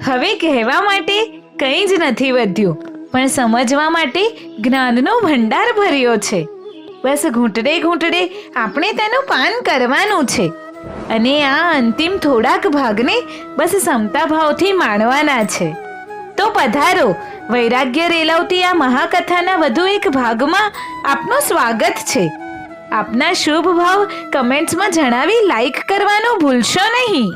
હવે કહેવા માટે કંઈ જ નથી વધ્યું, પણ સમજવા માટે જ્ઞાનનો ભંડાર ભર્યો છે. બસ ઘૂંટડે ઘૂંટડે આપણે તેનું પાન કરવાનું છે અને આ અંતિમ થોડાક ભાગને બસ ક્ષમતા ભાવથી માણવાના છે. તો પધારો, વૈરાગ્ય રેલાવતી આ મહાકથાના વધુ એક ભાગમાં આપનું સ્વાગત છે. આપના શુભ ભાવ કમેન્ટ્સમાં જણાવી લાઈક કરવાનું ભૂલશો નહીં.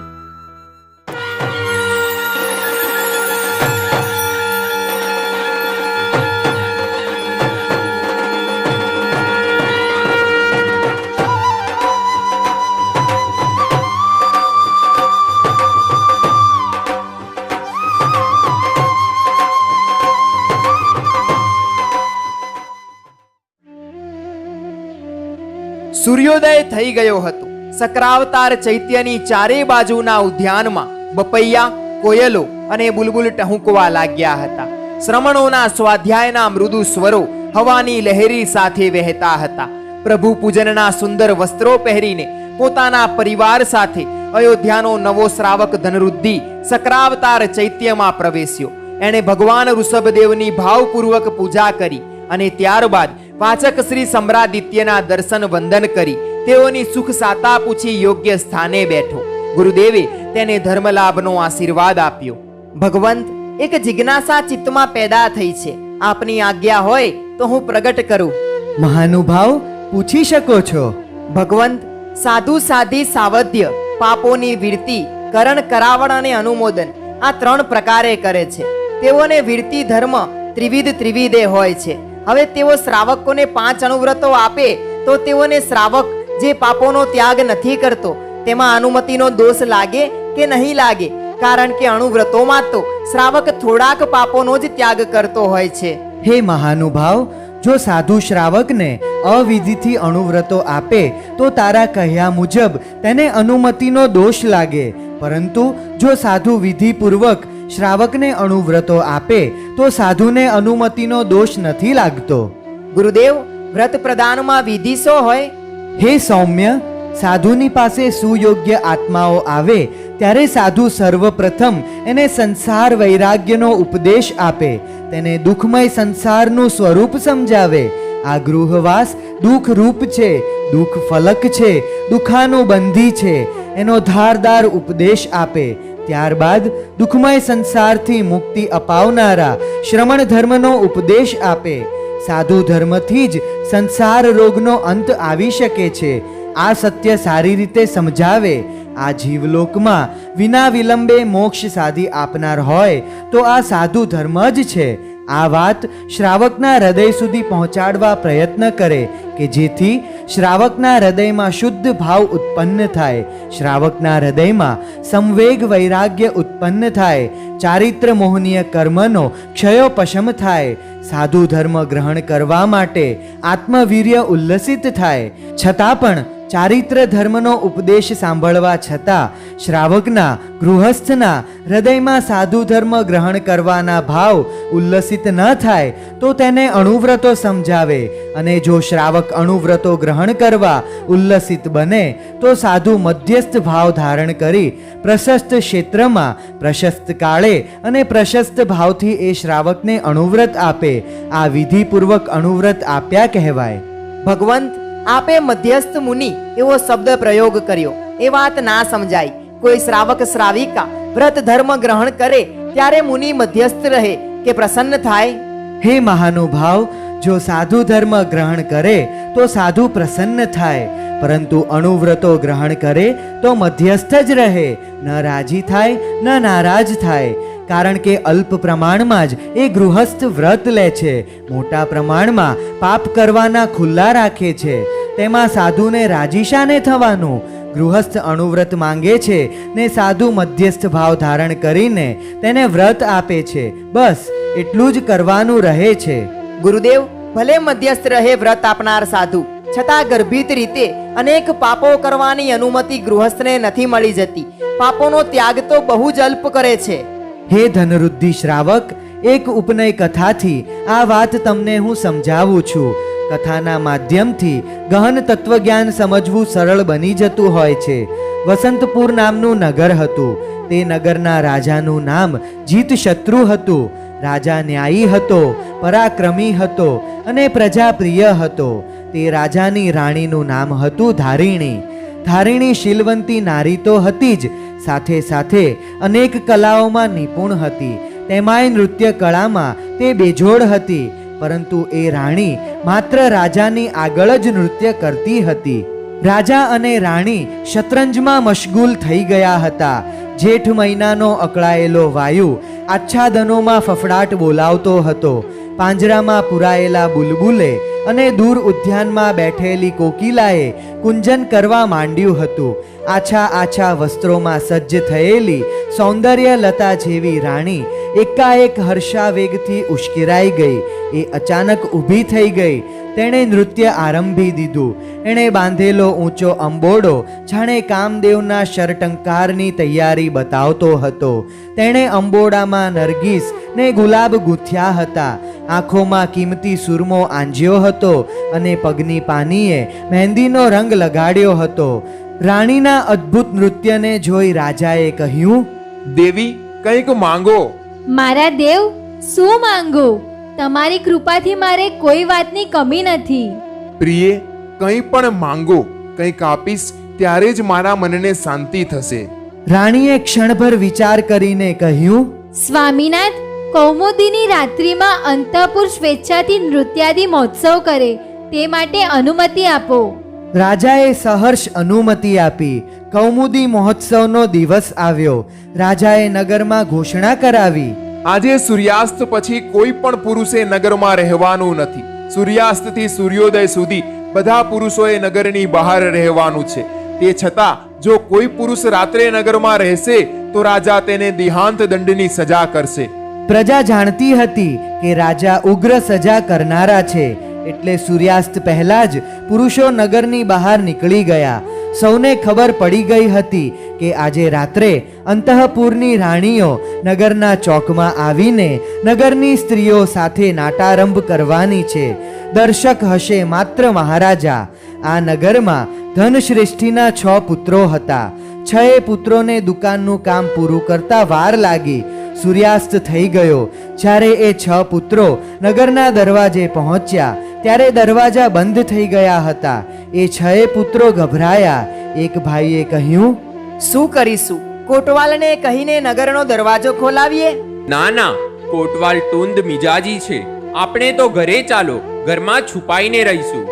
સૂર્યોદય થઈ ગયો હતો. સક્રાવતાર ચૈત્યની ચારે બાજુના ઉદ્યાનમાં બપૈયા, કોયલો અને બુલબુલ ટહુકવા લાગ્યા હતા. શ્રમણોના સ્વાધ્યાયના મૃદુ સ્વરો હવાની લહેરી સાથે વહેતા હતા. પ્રભુ પૂજનના સુંદર વસ્ત્રો પહેરીને પોતાના પરિવાર સાથે અયોધ્યાનો નવો શ્રાવક ધનરુદ્ધિ સક્રાવતાર ચૈત્યમાં પ્રવેશ્યો. એણે ભગવાન ઋષભદેવની ભાવપૂર્વક પૂજા કરી અને ત્યારબાદ વાચક શ્રી સમ્રાદિત્યના દર્શન વંદન કરી તેઓની સુખ સાતા પૂછી યોગ્ય સ્થાને બેઠો. ગુરુદેવે તેને ધર્મલાભનો આશીર્વાદ આપ્યો. ભગવંત, એક જિજ્ઞાસા ચિત્તમાં પેદા થઈ છે. આપની આજ્ઞા હોય તો હું પ્રગટ કરું. મહાનુભાવ, પૂછી શકો છો. ભગવંત, સાધુ સાધી સાવધ્ય, પાપોની વિરતી, કરણ કરાવણ અને અનુમોદન આ 3 પ્રકારે કરે છે. તેઓને વિરતી ધર્મ ત્રિવિધે હોય છે. હવે તેઓ શ્રાવકોને 5 અનુવ્રતો આપે તો તેઓને શ્રાવક જે પાપોનો ત્યાગ નથી કરતો તેમાં અનુમતિનો દોષ લાગે કે નહીં લાગે? કારણ કે અનુવ્રતોમાં તો શ્રાવક થોડાક પાપોનો જ ત્યાગ કરતો હોય છે. હે મહાનુભાવ, જો સાધુ શ્રાવકને અવિધિથી અનુવ્રતો આપે તો તારા કહ્યા મુજબ તેને અનુમતિનો દોષ લાગે, પરંતુ જો સાધુ વિધિપૂર્વક શ્રાવકને અનુવ્રતો આપે તો સાધુને અનુમતિનો દોષ નથી લાગતો. ગુરુદેવ, વ્રત પ્રદાનમાં વિધિ શો હોય? હે સૌમ્ય, સાધુની પાસે સુયોગ્ય આત્માઓ આવે ત્યારે સાધુ સર્વપ્રથમ એને સંસાર વૈરાગ્યનો ઉપદેશ આપે, તેને દુઃખમય સંસારનું સ્વરૂપ સમજાવે. આ ગૃહવાસ દુઃખ રૂપ છે, દુઃખ ફલક છે, દુઃખાનુબંધી છે, એનો ધારદાર ઉપદેશ આપે. ત્યારબાદ દુઃખમય સંસારથી મુક્તિ અપાવનારા શ્રમણ ધર્મનો ઉપદેશ આપે. સાધુ ધર્મથી જ સંસાર રોગનો અંત આવી શકે છે. આ સત્ય સારી રીતે સમજાવે. આ જીવલોકમાં વિના વિલંબે મોક્ષ સાધી આપનાર હોય તો આ સાધુ ધર્મ જ છે. આ વાત શ્રાવકના હૃદય સુધી પહોંચાડવા પ્રયત્ન કરે કે જેથી શ્રાવકના હૃદયમાં શુદ્ધ ભાવ ઉત્પન્ન થાય, શ્રાવકના હૃદયમાં સંવેગ વૈરાગ્ય ઉત્પન્ન થાય, ચારિત્ર મોહનીય કર્મનો ક્ષયોપશમ થાય, સાધુ ધર્મ ગ્રહણ કરવા માટે આત્મવીર્ય ઉલ્લસિત થાય. છતાં પણ ચારિત્ર ધર્મનો ઉપદેશ સાંભળવા છતાં શ્રાવકના ગૃહસ્થના હૃદયમાં સાધુ ધર્મ ગ્રહણ કરવાના ભાવ ઉલ્લસિત ન થાય તો તેને અણુવ્રતો સમજાવે. અને જો શ્રાવક અણુવ્રતો ગ્રહણ કરવા ઉલ્લસિત બને તો સાધુ મધ્યસ્થ ભાવ ધારણ કરી પ્રશસ્ત ક્ષેત્રમાં પ્રશસ્ત કાળે અને પ્રશસ્ત ભાવથી એ શ્રાવકને અણુવ્રત આપે. આ વિધિપૂર્વક અણુવ્રત આપ્યા કહેવાય. ભગવંત, આપે મધ્યસ્થ મુનિ એવો શબ્દ પ્રયોગ કર્યો, એ વાત ના સમજાય. કોઈ શ્રાવક શ્રાવિકા વ્રત ધર્મ ગ્રહણ કરે ત્યારે મુનિ મધ્યસ્થ રહે કે પ્રસન્ન થાય? હે મહાનુભાવ, જો સાધુ ધર્મ ગ્રહણ કરે તો સાધુ પ્રસન્ન થાય, પરંતુ અણુવ્રતો ગ્રહણ કરે તો મધ્યસ્થ જ રહે, ન રાજી થાય ન નારાજ થાય. કારણ કે અલ્પ પ્રમાણમાં જ એ ગૃહસ્થ વ્રત લે છે, મોટા પ્રમાણમાં પાપ કરવાના ખુલ્લા રાખે છે. તેમાં સાધુને રાજી શાને થવાનું? ગૃહસ્થ અણુવ્રત માંગે છે ને સાધુ મધ્યસ્થ ભાવ ધારણ કરીને તેને વ્રત આપે છે. બસ એટલું જ કરવાનું રહે છે. ગુરુદેવ, ભલે મધ્યસ્થ રહે વ્રત આપનાર સાધુ, છતાં ગર્ભિત રીતે અનેક પાપો કરવાની અનુમતિ ગૃહસ્થને નથી મળી જતી. પાપોનો ત્યાગ તો બહુ જ અલ્પ કરે છે. હે ધનરુદ્ધિ શ્રાવક, એક ઉપનય કથાથી આ વાત તમને હું સમજાવું છું. કથાના માધ્યમથી ગહન તત્વજ્ઞાન સમજવું સરળ બની જતું હોય છે. વસંતપુર નામનું નગર હતું. તે નગરના રાજાનું નામ જીતશત્રુ હતું. રાજા ન્યાયી હતો, પરાક્રમી હતો અને પ્રજાપ્રિય હતો. તે રાજાની રાણીનું નામ હતું ધારિણી. ધારિણી શીલવંતી નારી તો હતી જ, સાથે સાથે અનેક કલાઓમાં નિપુણ હતી. તેમાંય નૃત્ય કળામાં તે બેજોડ હતી. પરંતુ એ રાણી માત્ર રાજાની આગળ જ નૃત્ય કરતી હતી. રાજા અને રાણી શતરંજમાં મશગુલ થઈ ગયા હતા. જેઠ મહિનાનો અકળાયેલો વાયુ આચ્છાદનોમાં ફફડાટ બોલાવતો હતો. પાંજરામાં પુરાયેલા બુલબુલે અને દૂર ઉદ્યાનમાં બેઠેલી કોકિલાએ કુંજન કરવા માંડ્યું હતું. આછા આછા વસ્ત્રોમાં સજ્જ થયેલી સૌંદર્ય લતા જેવી રાણી એકાએક હર્ષાવેગથી ઉશ્કેરાઈ ગઈ. એ અચાનક ઊભી થઈ ગઈ. તેણે નૃત્ય આરંભી દીધું. એણે બાંધેલો ઊંચો અંબોડો જાણે કામદેવના શરટંકારની તૈયારી બતાવતો હતો. તેણે અંબોડામાં નરગીસ ને ગુલાબ ગૂંથ્યા હતા. આંખોમાં કિંમતી સુરમો આંજ્યો હતો અને પગની પાનીએ મહેંદીનો રંગ લગાડ્યો હતો. રાણીના અદ્ભુત નૃત્યને જોઈ રાજાએ કહ્યું, દેવી, કંઈક માંગો. મારા દેવ, શું માંગુ? તમારી કૃપાથી મારે કોઈ વાતની કમી નથી. પ્રિયે, કંઈ પણ માંગો. કંઈક આપીશ ત્યારે જ મારા મનને શાંતિ થશે. રાણીએ ક્ષણભર વિચાર કરીને કહ્યું, સ્વામીનાથ, કૌમુદીની રાત્રિમાં અંતઃપુર સ્વેચ્છાથી નૃત્યાદિ મહોત્સવ કરે તે માટે અનુમતિ આપો. રાજાએ સહર્ષ અનુમતિ આપી. કૌમુદી મહોત્સવનો દિવસ આવ્યો. રાજાએ નગરમાં ઘોષણા કરાવી, આજે સૂર્યાસ્ત પછી કોઈ પણ પુરુષે નગરમાં રહેવાનું નથી. સૂર્યાસ્તથી સૂર્યોદય સુધી બધા પુરુષોએ નગરની બહાર રહેવાનું છે. તે છતાં જો કોઈ પુરુષ રાત્રે નગરમાં રહેશે તો રાજા તેને દેહાંત દંડની સજા કરશે. પ્રજા જાણતી હતી કે રાજા ઉગ્ર સજા કરનારા છે. એટલે સૂર્યાસ્ત પહેલા જ પુરુષો નગરની બહાર નીકળી ગયા. સૌને ખબર પડી ગઈ હતી કે આજે રાત્રે અંતઃપુરની રાણીઓ નગરના ચોકમાં આવીને નગરની સ્ત્રીઓ સાથે નાટારંભ કરવાની છે. દર્શક હશે માત્ર મહારાજા. આ નગરમાં ધનશ્રેષ્ઠીના 6 પુત્રો હતા. 6 પુત્રોને દુકાનનું કામ પૂરું કરતા વાર લાગી. સૂર્યાસ્ત થઈ ગયો. જ્યારે એ 6 પુત્રો નગરના દરવાજે પહોંચ્યા ત્યારે દરવાજા બંધ થઈ ગયા હતા. એ 6 પુત્રો ગભરાયા. એક ભાઈએ કહ્યું, શું કરીશું? કોટવાલને કહીને નગરનો દરવાજો ખોલાવીએ? ના ના, કોટવાલ ટુંડ મિજાજી છે. આપણે તો ઘરે ચાલો, ઘરમાં છુપાઈને રહીશું.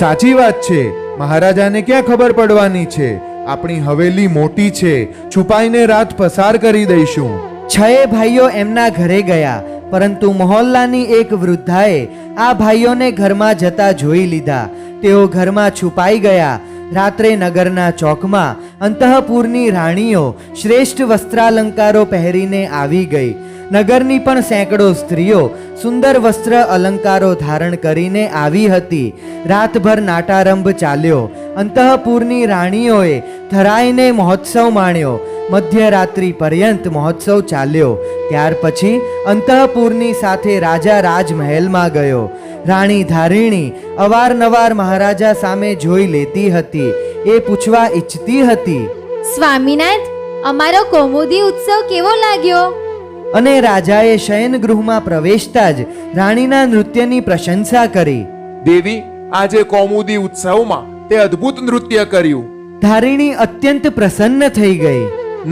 સાચી વાત છે. મહારાજાને ક્યાં ખબર પડવાની છે? આપણી હવેલી મોટી છે. છુપાઈને રાત પસાર કરી દઈશું. 6 ભાઈઓ એમના ઘરે ગયા. પરંતુ મહોલ્લાની એક વૃદ્ધાએ આ ભાઈઓને ઘરમાં જતા જોઈ લીધા. તેઓ ઘરમાં છુપાઈ ગયા. રાત્રે નગરના ચોકમાં અંતઃપુરની રાણીઓ શ્રેષ્ઠ વસ્ત્રાલંકારો પહેરીને આવી ગઈ. નગરની પણ સેંકડો સ્ત્રીઓ સુંદર વસ્ત્ર અલંકારો ધારણ કરીને આવી હતી. રાતભર નાટારંભ ચાલ્યો. અંતઃપુરની રાણીઓએ થરાઈને મહોત્સવ માણ્યો. મધ્યરાત્રિ પર્યંત મહોત્સવ ચાલ્યો. ત્યાર પછી અંતઃપુરની સાથે રાજા રાજમહેલમાં ગયો. રાણી ધારિણી અવારનવાર મહારાજા સામે જોઈ લેતી હતી. એ પૂછવા ઈચ્છતી હતી, સ્વામીનાથ, અમારો કૌમુદી ઉત્સવ કેવો લાગ્યો? અને રાજાએ શયનગૃહમાં પ્રવેશતા જ રાણીના નૃત્યની પ્રશંસા કરી. દેવી, આજે કૌમુદી ઉત્સવમાં તે અદ્ભુત નૃત્ય કર્યું. ધારિણી અત્યંત પ્રસન્ન થઈ ગઈ.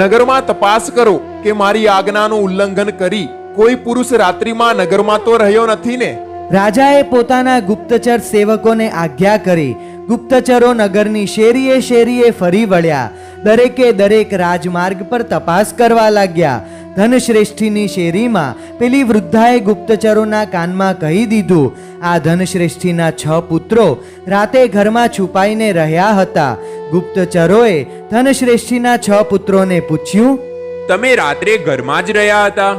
નગરમાં તપાસ કરો કે મારી આજ્ઞાનું ઉલ્લંઘન કરી કોઈ પુરુષ રાત્રિમાં નગરમાં તો રહ્યો નથી ને? રાજાએ પોતાના ગુપ્તચર સેવકોને આજ્ઞા કરી. ગુપ્તચરો નગરની શેરીએ શેરીએ ફરી વળ્યા. દરેકે દરેક રાજમાર્ગ પર તપાસ કરવા લાગ્યા. ધનશ્રેષ્ઠીની શેરીમાં પેલી વૃદ્ધાએ ગુપ્તચરોના કાનમાં કહી દીધું, આ ધનશ્રેષ્ઠીના 6 પુત્રો રાતે ઘરમાં છુપાઈને રહ્યા હતા. ગુપ્તચરોએ ધનશ્રેષ્ઠીના 6 પુત્રોને પૂછ્યું, તમે રાત્રે ઘરમાં જ રહ્યા હતા?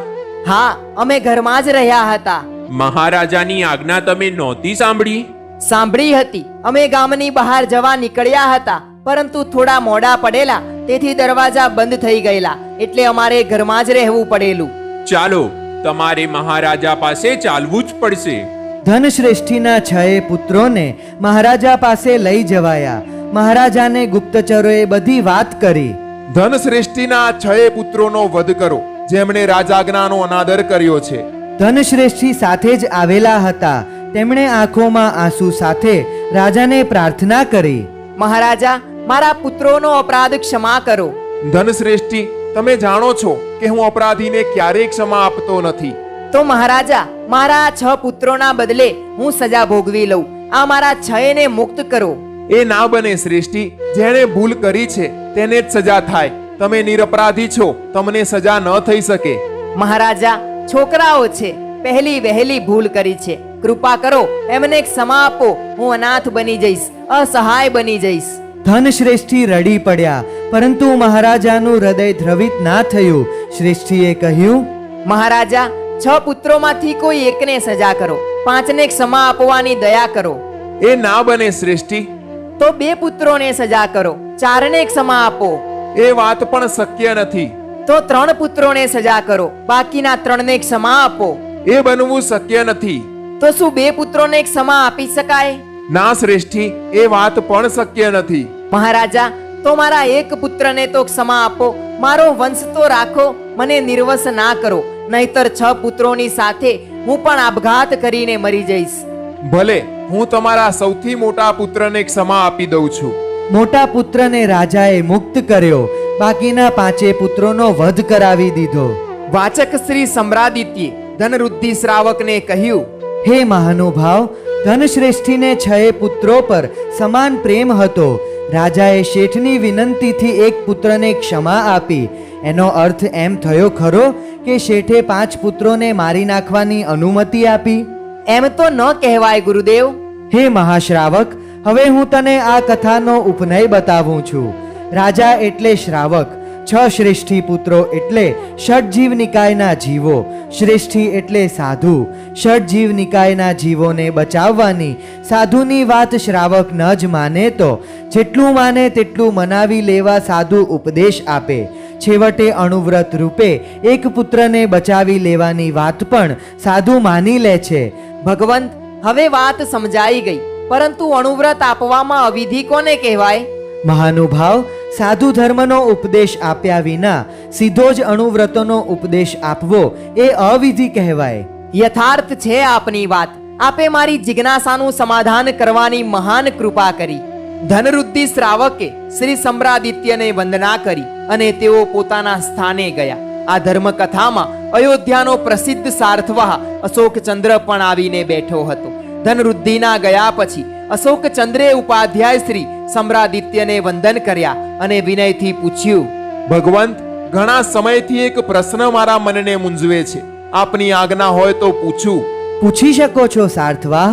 હા, અમે ઘરમાં જ રહ્યા હતા. મહારાજાની આજ્ઞા તમે નહોતી સાંભળી? સાંભળી હતી. અમે ગામની બહાર જવા નીકળ્યા હતા, પરંતુ થોડા મોડા પડેલા, તેથી દરવાજા બંધ થઈ ગયેલા. એટલે અમારે ઘરમાં જ રહેવું પડેલું. ચાલો, તમારે મહારાજા પાસે ચાલવું જ પડશે. ધનશ્રેષ્ઠીના 6 પુત્રોને મહારાજા પાસે લઈ જવાયા. મહારાજાને ગુપ્તચરોએ બધી વાત કરી. ધનશ્રેષ્ઠીના 6 પુત્રોનો વધ કરો, જેમણે રાજ્ઞાનો અનાદર કર્યો છે. ધનશ્રેષ્ઠી સાથે જ આવેલા હતા. તેમણે આંખોમાં આંસુ સાથે રાજાને પ્રાર્થના કરી. મહારાજા, મારા પુત્રોનો અપરાધ ક્ષમા કરો. ધનશ્રેષ્ઠી, તમે જાણો છો કે હું અપરાધીને ક્યારેય ક્ષમા આપતો નથી. તો મહારાજા, મારા 6 પુત્રોના બદલે હું સજા ભોગવી લઉં. આ મારા 6ને મુક્ત કરો. એ ના બને શ્રેષ્ઠી. જેણે ભૂલ કરી છે તેને જ સજા થાય. તમે નિરપરાધી છો, તમને સજા ન થઈ શકે. મહારાજા, છોકરાઓ છે, પહેલી વહેલી ભૂલ કરી છે. કૃપા કરો, એમને ક્ષમા આપો. હું અનાથ બની જઈશ, અસહાય બની જઈશ. ધનશ્રેષ્ઠી રડી પડ્યા, પરંતુ મહારાજાનું હૃદય દ્રવિત ના થયું. શ્રેષ્ઠીએ કહ્યું, મહારાજા, 6 પુત્રોમાંથી કોઈ એકને સજા કરો, 5ને ક્ષમા આપવાની દયા કરો. એ ના બને શ્રેષ્ઠી. તો 2 પુત્રોને સજા કરો, 4ને ક્ષમા આપો. એ વાત પણ શક્ય નથી. તો 3 પુત્રોને સજા કરો, બાકીના 3ને ક્ષમા આપો. એ બનવું શક્ય નથી. તો શું 2 પુત્રોને ક્ષમા આપી શકાય? ના શ્રેષ્ઠી, એ વાત પણ શક્ય નથી. મહારાજા, તો મારા 1 પુત્રને તો ક્ષમા આપો. મારો વંશ તો રાખો, મને નિર્વંશ ના કરો. નહીતર 6 પુત્રોની સાથે હું પણ આપઘાત કરીને મરી જઈશ. ભલે, હું તમારા સૌથી મોટા પુત્રને ક્ષમા આપી દઉં છું. મોટા પુત્રને રાજાએ મુક્ત કર્યો. બાકીના 5 પુત્રોનો વધ કરાવી દીધો. વાચક શ્રી સમ્રાદિત્યે ધનવૃદ્ધિ શ્રાવકને કહ્યું, હે મહાનુભાવ, ધનશ્રેષ્ઠીને 6 પુત્રો પર સમાન પ્રેમ હતો. રાજાએ શેઠની વિનંતીથી 1 પુત્રને ક્ષમા આપી. એનો અર્થ એમ થયો ખરો કે શેઠે 5 પુત્રોને મારી નાખવાની અનુમતિ આપી? એમ તો ન કહેવાય ગુરુદેવ. હે મહાશ્રાવક, હવે હું તને આ કથાનો ઉપનય બતાવું છું. રાજા એટલે શ્રાવક. 6 શ્રેષ્ઠી પુત્રો એટલે ષડજીવ નિકાયના જીવો. શ્રેષ્ઠી એટલે સાધુ. ષડજીવ નિકાયના જીવોને બચાવવાની સાધુની વાત શ્રાવક ન જ માને તો જેટલું માને તેટલું મનાવી લેવા સાધુ ઉપદેશ આપે. છેવટે અણુવ્રત રૂપે 1 પુત્રને બચાવી લેવાની વાત પણ સાધુ માની લે છે. ભગવંત, હવે વાત સમજાઈ ગઈ, પરંતુ અણુવ્રત આપવામાં અવિધિ કોને કહેવાય? મહાનુભાવ, સાધુ ધર્મનો ઉપદેશ આપ્યા વિના સીધો જ અણુવ્રતોનો ઉપદેશ આપવો એ અવિધિ કહેવાય. યથાર્થ છે આપની વાત. આપે મારી જિજ્ઞાસાનું સમાધાન કરવાની મહાન કૃપા કરી. ધનવૃદ્ધિ શ્રાવકે શ્રી સમ્રાદિત્યને વંદના કરી અને તેઓ પોતાના સ્થાને ગયા. આ ધર્મકથામાં અયોધ્યાનો પ્રસિદ્ધ સાર્થવાહ અશોકચંદ્ર પણ આવીને બેઠો હતો. ધનવૃદ્ધિના ગયા પછી અશોકચંદ્રે ઉપાધ્યાય શ્રી સમ્રાદિત્યને વંદન કર્યા અને વિનયથી પૂછ્યું, ભગવંત, ઘણા સમયથી એક પ્રશ્ન મારા મનને મૂંઝવે છે. આપની આજ્ઞા હોય તો પૂછું? પૂછી શકો છો સાર્થવાહ.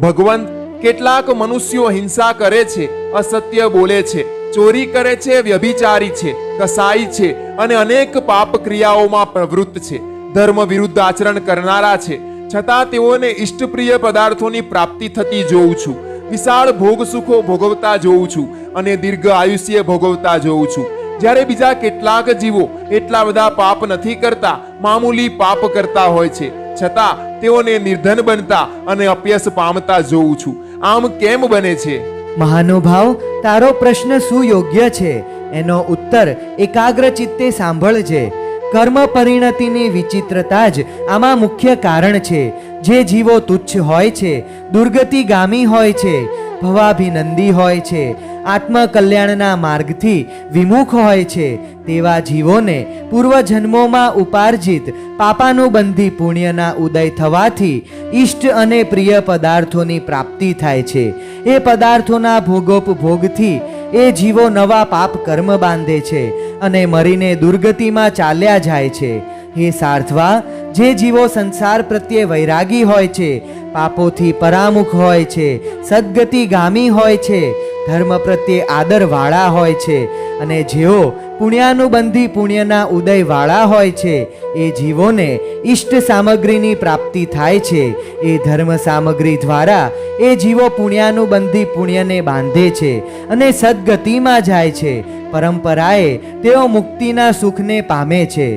ભગવંત, કેટલાક મનુષ્યો હિંસા કરે છે, અસત્ય બોલે છે, ચોરી કરે છે, વ્યભિચારી છે, કસાઈ છે અને અનેક પાપ ક્રિયાઓમાં પ્રવૃત્ત છે. ધર્મ વિરુદ્ધ આચરણ કરનારા છે, છતાં તેઓને ઇષ્ટપ્રિય પદાર્થોની પ્રાપ્તિ થતી જોઉં છું. વિશાળ ભોગ સુખો ભોગવતા જોઉં છું અને દીર્ઘ આયુષ્ય ભોગવતા જોઉં છું. જ્યારે બીજા કેટલાક જીવો એટલા બધા પાપ નથી કરતા, મામૂલી પાપ કરતા હોય છે, છતાં તેઓને નિર્ધન બનતા અને અપયશ પામતા જોઉં છું. આમ કેમ બને છે? મહાનુભાવ, તારો પ્રશ્ન સુયોગ્ય છે. એનો ઉત્તર એકાગ્ર ચિત્તે સાંભળજે. કર્મ પરિણતિની વિચિત્રતા જ આમાં મુખ્ય કારણ છે. જે જીવો તુચ્છ હોય છે, દુર્ગતિગામી હોય છે, ભવાભિનંદી હોય છે, આત્મકલ્યાણના માર્ગથી વિમુખ હોય છે, તેવા જીવોને પૂર્વજન્મોમાં ઉપાર્જિત પાપાનુબંધી પુણ્યના ઉદય થવાથી ઇષ્ટ અને પ્રિય પદાર્થોની પ્રાપ્તિ થાય છે. એ પદાર્થોના ભોગોપભોગથી એ જીવો નવા પાપ કર્મ બાંધે છે અને મરીને દુર્ગતિમાં ચાલ્યા જાય છે. હે સાર્થવા, જે જીવો સંસાર પ્રત્યે વૈરાગી હોય છે, પાપોથી પરામુખ હોય છે, સદગતિગામી હોય છે, ધર્મ પ્રત્યે આદરવાળા હોય છે અને જેઓ પુણ્યાનુબંધી પુણ્યના ઉદયવાળા હોય છે, એ જીવોને ઇષ્ટ સામગ્રીની પ્રાપ્તિ થાય છે. એ ધર્મ સામગ્રી દ્વારા એ જીવો પુણ્યાનુબંધી પુણ્યને બાંધે છે અને સદગતિમાં જાય છે. પરંપરાએ તેઓ મુક્તિના સુખને પામે છે.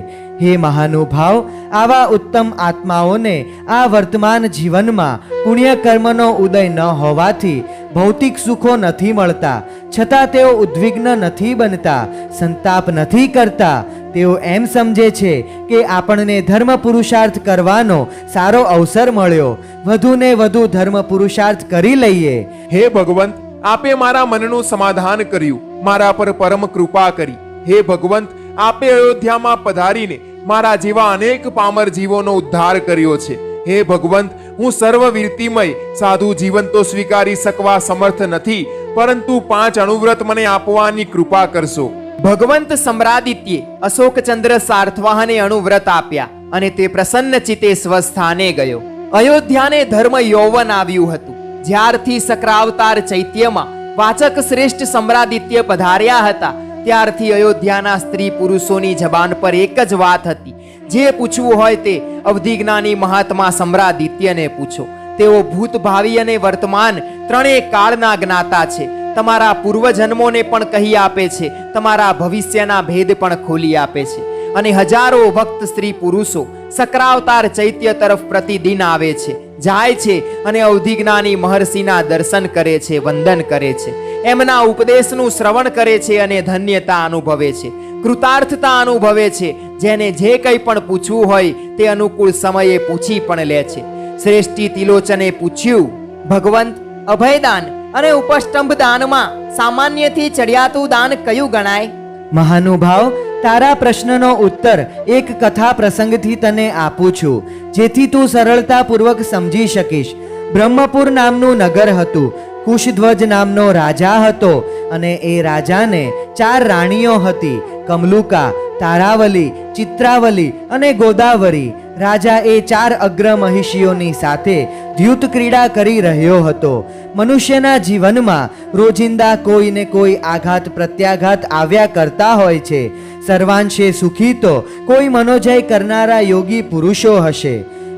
હે મહાનુભાવ, આવા ઉત્તમ આત્માઓને આ વર્તમાન જીવનમાં પુણ્ય કર્મનો ઉદય ન હોવાથી ભૌતિક સુખો નથી મળતા, છતાં તેઓ ઉદ્વિગ્ન નથી બનતા, સંતાપ નથી કરતા. તેઓ એમ સમજે છે કે આપણને ધર્મ પુરુષાર્થ કરવાનો સારો અવસર મળ્યો, વધુને વધુ ધર્મ પુરુષાર્થ કરી લઈએ. હે ભગવંત, આપે મારા મનનું સમાધાન કર્યું, મારા પર પરમ કૃપા કરી. હે ભગવંત, આપે અયોધ્યામાં પધારીને મારા જેવા અનેક પામર જીવોનો ઉદ્ધાર કર્યો છે. હે ભગવંત, હું સર્વવીરતિમય સાધુ જીવન તો સ્વીકારી શકવા સમર્થ નથી, પરંતુ 5 અણુવ્રત મને આપવાની કૃપા કરશો. ભગવંત સમ્રાદિત્યે અશોકચંદ્ર સાર્થવાહને અણુવ્રત આપ્યા અને તે પ્રસન્ન ચિત્તે સ્વસ્થાને ગયો. અયોધ્યાને ધર્મ યૌવન આવ્યું હતું. જ્યારથી સક્રાવતાર ચૈત્યમાં વાચક શ્રેષ્ઠ સમ્રાદિત્ય પધાર્યા હતા, ત્યારથી અયોધ્યાના સ્ત્રી પુરુષોની જબાન પર એક જ વાત હતી, જે પૂછવું હોય તે અવધિજ્ઞાની મહાત્મા સમ્રાદિત્યને પૂછો. તેઓ ભૂત, ભાવિ અને વર્તમાન ત્રણેય કાળના જ્ઞાતા છે. તમારા પૂર્વજન્મોને પણ કહી આપે છે, તમારા ભવિષ્યના ભેદ પણ ખોલી આપે છે. અને હજારો ભક્ત સ્ત્રી પુરુષો સક્રાવતાર ચૈત્ય તરફ પ્રતિદિન આવે છે, જાય છે અને અવધિજ્ઞાની મહર્ષિના દર્શન કરે છે, વંદન કરે છે, એમના ઉપદેશનું શ્રવણ કરે છે અને ધન્યતા અનુભવે છે, કૃતાર્થતા અનુભવે છે. જેને જે કંઈ પણ પૂછવું હોય તે અનુકૂળ સમયે પૂછી પણ લે છે. શ્રેષ્ઠી તિલોચને પૂછ્યું, ભગવંત, અભયદાન અને ઉપસ્તંભ દાનમાં સામાન્યથી ચડિયાતું દાન કયું ગણાય? મહાનુભાવ, તારા પ્રશ્નનો ઉત્તર એક કથા પ્રસંગથી તને આપું છું, જેથી તું સરળતાપૂર્વક સમજી શકીશ. બ્રહ્મપુર નામનું નગર હતું. કુશધ્વજ નામનો રાજા હતો અને એ રાજાને 4 રાણીઓ હતી: કમલુકા, તારાવલી, ચિત્રાવલી અને ગોદાવરી. રાજા એ 4 અગ્ર મહિષીઓની સાથે દ્યુત ક્રીડા કરી રહ્યો હતો. મનુષ્યના જીવનમાં રોજિંદા કોઈને કોઈ આઘાત પ્રત્યાઘાત આવ્યા કરતા હોય છે. સર્વાંશે સુખી તો કોઈ મનોજય કરનારા યોગી પુરુષો હશે.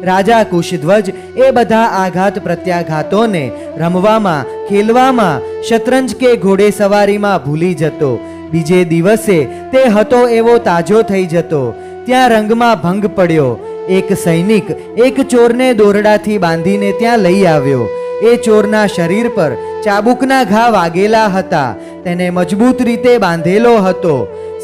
રાજા કુશધ્વજ એ બધા આઘાત પ્રત્યાઘાતોને રમવામાં, ખેલવામાં, શતરંજ કે ઘોડેસવારીમાં ભૂલી જતો. બીજે દિવસે તે હતો એવો તાજો થઈ જતો. ત્યાં રંગમાં ભંગ પડ્યો. એક સૈનિક એક ચોરને દોરડાથી બાંધીને ત્યાં લઈ આવ્યો. એ ચોરના શરીર પર ચાબુકના ઘા વાગેલા હતા. તેને મજબૂત રીતે બાંધેલો હતો.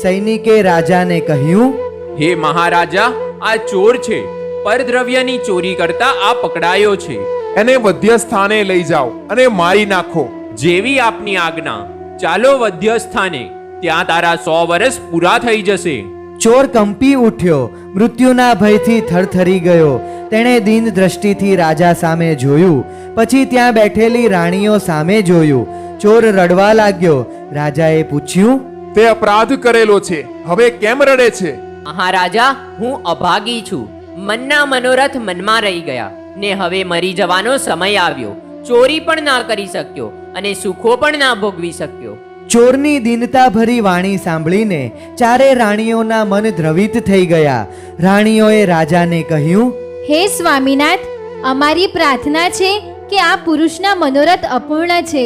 સૈનિકે રાજાને કહ્યું, હે મહારાજા, આ ચોર છે. પરદ્રવ્યની ચોરી કરતા આ પકડાયો છે. એને વધ્ય સ્થાને લઈ જાઓ અને મારી નાખો. જેવી આપની આજ્ઞા. ચાલો વધ્ય સ્થાને, ત્યાં તારા 100 વર્ષ પૂરા થઈ જશે. ચોર કંપી ઉઠ્યો, મૃત્યુના ભયથી થરથરી ગયો. તેણે દીન દ્રષ્ટિથી રાજા સામે જોયું, પછી ત્યાં બેઠેલી રાણીઓ સામે જોયું. ચોર રડવા લાગ્યો. રાજાએ પૂછ્યું, તે અપરાધ કરેલો છે, હવે કેમ રડે છે? મહારાજા, હું અભાગી છું. મનના મનોરથ મનમાં રહી ગયા ને હવે મરી જવાનો સમય આવ્યો. ચોરી પણ ના કરી શક્યો અને સુખો પણ ના ભોગવી શક્યો. ચોરની દીનતા ભરી વાણી સાંભળીને 4 રાણીઓના મન દ્રવિત થઈ ગયા. રાણીઓએ રાજાને કહ્યું, હે સ્વામીનાથ, અમારી પ્રાર્થના છે કે આ પુરુષના મનોરથ અપૂર્ણ છે,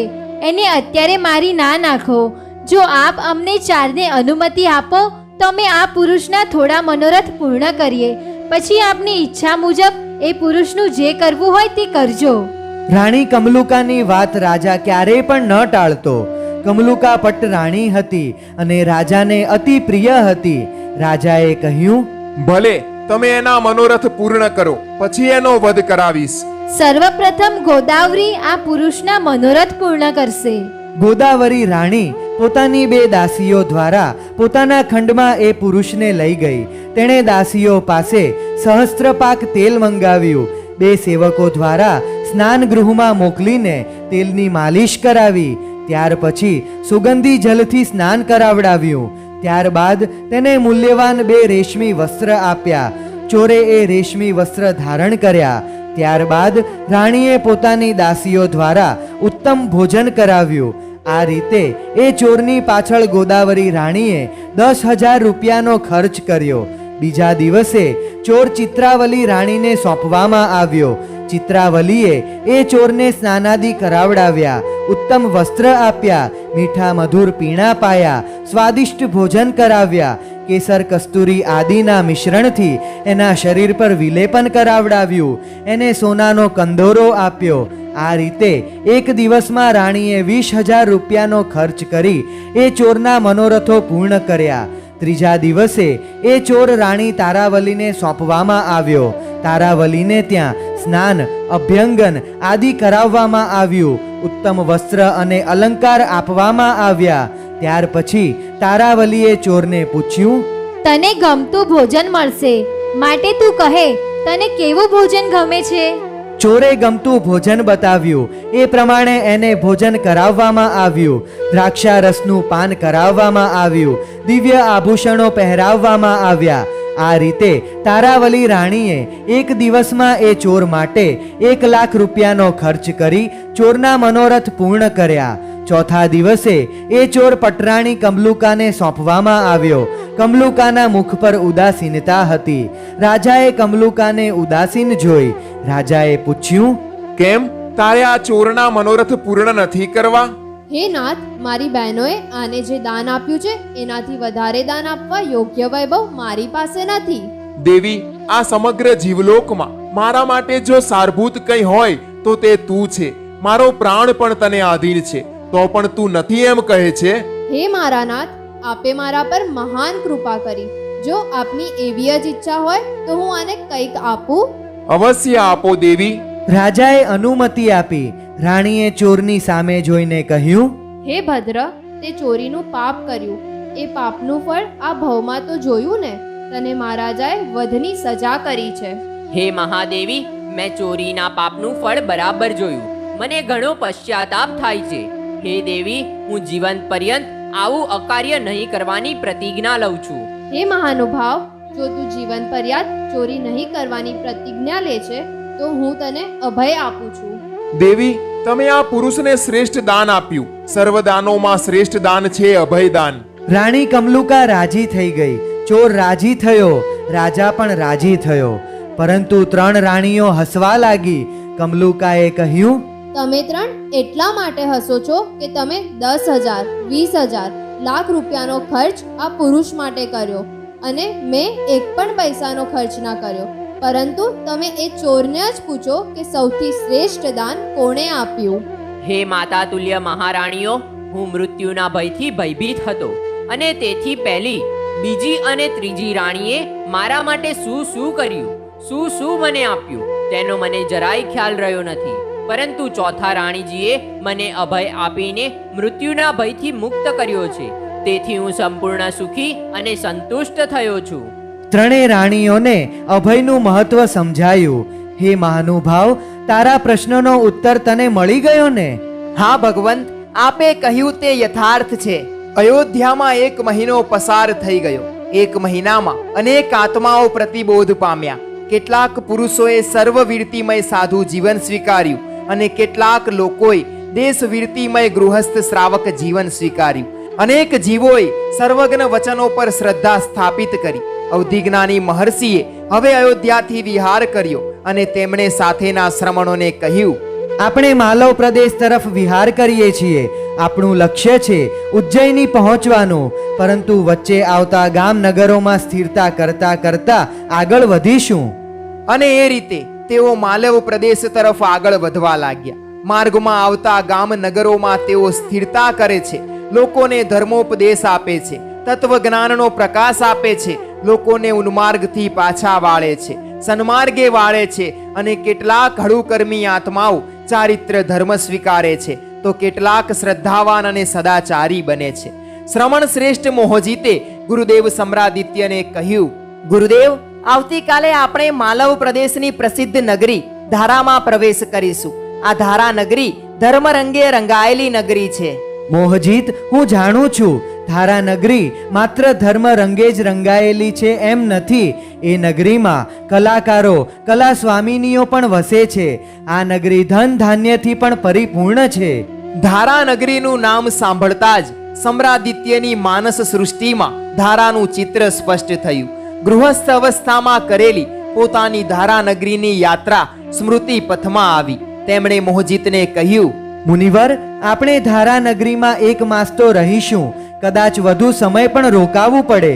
એને અત્યારે મારી ના નાખો. જો આપ અમને 4ને અનુમતિ આપો તો અમે આ પુરુષના થોડા મનોરથ પૂર્ણ કરીએ. પછી આપની ઈચ્છા મુજબ એ પુરુષનું જે કરવું હોય તે કરજો. રાણી કમલુકાની વાત રાજા ક્યારેય પણ ન ટાળતો. કમલુકા પટ્ટ રાણી હતી અને રાજાને અતિ પ્રિય હતી. રાજાએ કહ્યું, ભલે, તમે એના મનોરથ પૂર્ણ કરો, પછી એનો વધ કરાવીશ. સર્વપ્રથમ ગોદાવરી આ પુરુષના મનોરથ પૂર્ણ કરશે. ગોદાવરી રાણી પોતાની 2 દાસીઓ દ્વારા પોતાના ખંડમાં એ પુરુષને લઈ ગઈ. તેણે દાસીઓ પાસે સહસ્ત્રપાક તેલ મંગાવ્યું. 2 સેવકો દ્વારા સ્નાન ગૃહમાં મોકલીને તેલની માલિશ કરાવી. ત્યાર પછી સુગંધી જલથી સ્નાન કરાવડાવ્યું. ત્યારબાદ તેને મૂલ્યવાન 2 રેશમી વસ્ત્ર આપ્યા. ચોરે એ રેશમી વસ્ત્ર ધારણ કર્યા. ત્યારબાદ રાણીએ પોતાની દાસીઓ દ્વારા ઉત્તમ ભોજન કરાવ્યું. આ રીતે એ ચોરની પાછળ ગોદાવરી રાણીએ 10,000 રૂપિયાનો ખર્ચ કર્યો. બીજા દિવસે ચોર ચિત્રાવલી રાણીને સોંપવામાં આવ્યો. ચિત્રાવલીએ એ ચોરને સ્નાનાદિ કરાવડાવ્યા, ઉત્તમ વસ્ત્ર આપ્યા, મીઠા મધુર પીણા પાયા, સ્વાદિષ્ટ ભોજન કરાવ્યા. કેસર કસ્તુરી આદિના મિશ્રણથી એના શરીર પર વિલેપન કરાવડાવ્યું, એને સોનાનો કંદોરો આપ્યો. આ રીતે એક દિવસમાં રાણીએ 20,000 રૂપિયાનો ખર્ચ કરી એ ચોરના મનોરથો પૂર્ણ કર્યા. ત્રીજા દિવસે એ ચોર રાણી તારાવલીને સોંપવામાં આવ્યો. તારાવલીને ત્યાં સ્નાન, અભ્યંગન આદિ કરાવવામાં આવ્યું. ઉત્તમ વસ્ત્ર અને અલંકાર આપવામાં આવ્યા. ત્યાર પછી તારાવલીએ ચોરને પૂછ્યું, તને ગમતું ભોજન મળશે, માટે તું કહે તને કેવું ભોજન ગમે છે? ચોરે ગમતું ભોજન બતાવ્યું. એ પ્રમાણે એને ભોજન કરાવવામાં આવ્યું. દ્રાક્ષારસનું પાન કરાવવામાં આવ્યું. દિવ્ય આભૂષણો પહેરાવવામાં આવ્યા. આ રીતે તારાવલી રાણીએ એક દિવસમાં એ ચોર માટે 1,00,000 રૂપિયાનો ખર્ચ કરી ચોરના મનોરથ પૂર્ણ કર્યા. ચોથા દિવસે એ ચોર પટરાણી કમલુકાને સોંપવામાં આવ્યો. કમલુકાના મુખ પર ઉદાસીનતા હતી. રાજાએ કમલુકાને ઉદાસીન જોઈ. રાજાએ પૂછ્યું, કેમ તારે આ ચોરના મનોરથ પૂર્ણ નથી કરવા? હે નાથ, મારી બહેનોએ આને જે દાન આપ્યું છે એનાથી વધારે દાન આપવા યોગ્ય વૈભવ મારી પાસે નથી. દેવી, આ સમગ્ર જીવલોકમાં મારા માટે જો સારભૂત કંઈ હોય તો તે તું છે. મારો પ્રાણ પણ તને આધીન છે, તો પણ તું નથી એમ કહે છે. હે મારા નાથ, આપે મારા પર મહાન કૃપા કરી. જો આપની એવી જ ઈચ્છા હોય તો હું આને કંઈક આપું. અવશ્ય આપો દેવી. રાજાએ અનુમતિ આપી. રાણીએ ચોરની સામે જોઈને કહ્યું, હે ભદ્ર, તે ચોરીનું પાપ કર્યું. એ પાપનું ફળ આ ભવમાં તો જોયું ને. તને મહારાજાએ વધની સજા કરી છે. હે મહાદેવી, મેં ચોરીના પાપનું ફળ બરાબર જોયું. મને ઘણો પશ્ચાતાપ થાય છે. હે દેવી, હું જીવન પર્યંત આવું અકાર્ય નહીં કરવાની પ્રતિજ્ઞા લઉં છું. હે મહાનુભાવ, જો તું જીવન પર્યંત ચોરી નહીં કરવાની પ્રતિજ્ઞા લે છે તો હું તને અભય આપું છું. દેવી, તમે આ પુરુષને શ્રેષ્ઠ દાન આપ્યું. સર્વ દાનોમાં શ્રેષ્ઠ દાન છે અભયદાન. રાણી કમલુકા રાજી થઈ ગઈ. ચોર રાજી થયો. રાજા પણ રાજી થયો. પરંતુ 3 રાણીઓ હસવા લાગી. કમલુકાએ કહ્યું, તમે 3 એટલા માટે હસો છો કે તમે 10,000, 20,000, લાખ રૂપિયાનો ખર્ચ આ પુરુષ માટે કર્યો અને મેં એક પણ પૈસાનો ખર્ચ ના કર્યો. પરંતુ તમે એ ચોરને જ પૂછો કે સૌથી શ્રેષ્ઠ દાન કોણે આપ્યું. હે માતા તુલ્ય મહારાણીઓ, હું મૃત્યુના ભયથી ભયભીત હતો અને તેથી પહેલી, બીજી અને ત્રીજી રાણીએ મારા માટે શું કર્યું, શું મને આપ્યું તેનો મને જરાય ખ્યાલ રહ્યો નથી. પરંતુ ચોથા રાણીજીએ મને અભય આપીને મૃત્યુના ભયથી મુક્ત કર્યો છે. તેથી હું સંપૂર્ણ સુખી અને સંતુષ્ટ થયો છું. 3 રાણીઓને અભયનું મહત્વ સમજાયું. હે મહાનુભાવ, તારા પ્રશ્નનો ઉત્તર તને મળી ગયો ને? હા ભગવંત, આપે કહ્યું તે યથાર્થ છે. અયોધ્યામાં 1 મહિનો પસાર થઈ ગયો. 1 મહિનામાં અનેક આત્માઓ પ્રતિબોધ પામ્યા. કેટલાક પુરુષોએ સર્વવીરતિમય સાધુ જીવન સ્વીકાર્યું અને કેટલાક લોકોએ દેશવીરતિમય ગૃહસ્થ શ્રાવક જીવન સ્વીકાર્યું. અનેક જીવોએ સર્વજ્ઞ વચનો પર શ્રદ્ધા સ્થાપિત કરી. અવધિજ્ઞાની મહર્ષિએ હવે અયોધ્યાથી વિહાર કર્યો અને તેમણે સાથેના શ્રમણોને કહ્યું, આપણે માલવ પ્રદેશ તરફ વિહાર કરીએ છીએ. આપણું લક્ષ્ય છે ઉજ્જૈની પહોંચવાનું. પરંતુ વચ્ચે આવતા ગામ નગરોમાં સ્થિરતા કરતા કરતા આગળ વધીશું. અને એ રીતે તેઓ માલવ પ્રદેશ તરફ આગળ વધવા લાગ્યા. માર્ગમાં આવતા ગામ નગરોમાં તેઓ સ્થિરતા કરે છે. લોકોને ધર્મોપદેશ આપે છે. તત્વજ્ઞાનનો પ્રકાશ આપે છે. લોકોને ઉન્માર્ગથી પાછા વાળે છે, સન્માર્ગે વાળે છે. અને કેટલાક હળુકર્મી આત્માઓ ચારિત્ર ધર્મ સ્વીકારે છે તો કેટલાક શ્રદ્ધાવાન અને સદાચારી બને છે. શ્રમણ શ્રેષ્ઠ મોહજીતે ગુરુદેવ સમ્રાદિત્યને કહ્યું, ગુરુદેવ, આવતીકાલે આપણે માલવ પ્રદેશની પ્રસિદ્ધ નગરી ધારામાં પ્રવેશ કરીશું. આ ધારા નગરી ધર્મ રંગે રંગાયેલી નગરી છે. મોહજીત, હું જાણું છું ધારા નગરી માત્ર ધર્મ રંગે જ રંગાયેલી છે એમ નથી. એ નગરીમાં કલાકારો, કલા સ્વામિનીઓ પણ વસે છે. આ નગરી ધન ધાન્યથી પણ પરિપૂર્ણ છે. ધારા નગરીનું નામ સાંભળતા જ સમ્રાદિત્યની માનસ સૃષ્ટિમાં ધારાનું ચિત્ર સ્પષ્ટ થયું. ગૃહસ્થ અવસ્થામાં કરેલી પોતાની ધારા નગરીની યાત્રા સ્મૃતિ પથમાં આવી. તેમણે મોહજીતને કહ્યું, મુનિવર, આપણે ધારા નગરીમાં 1 માસ તો રહીશું. કદાચ વધુ સમય પણ રોકાવું પડે.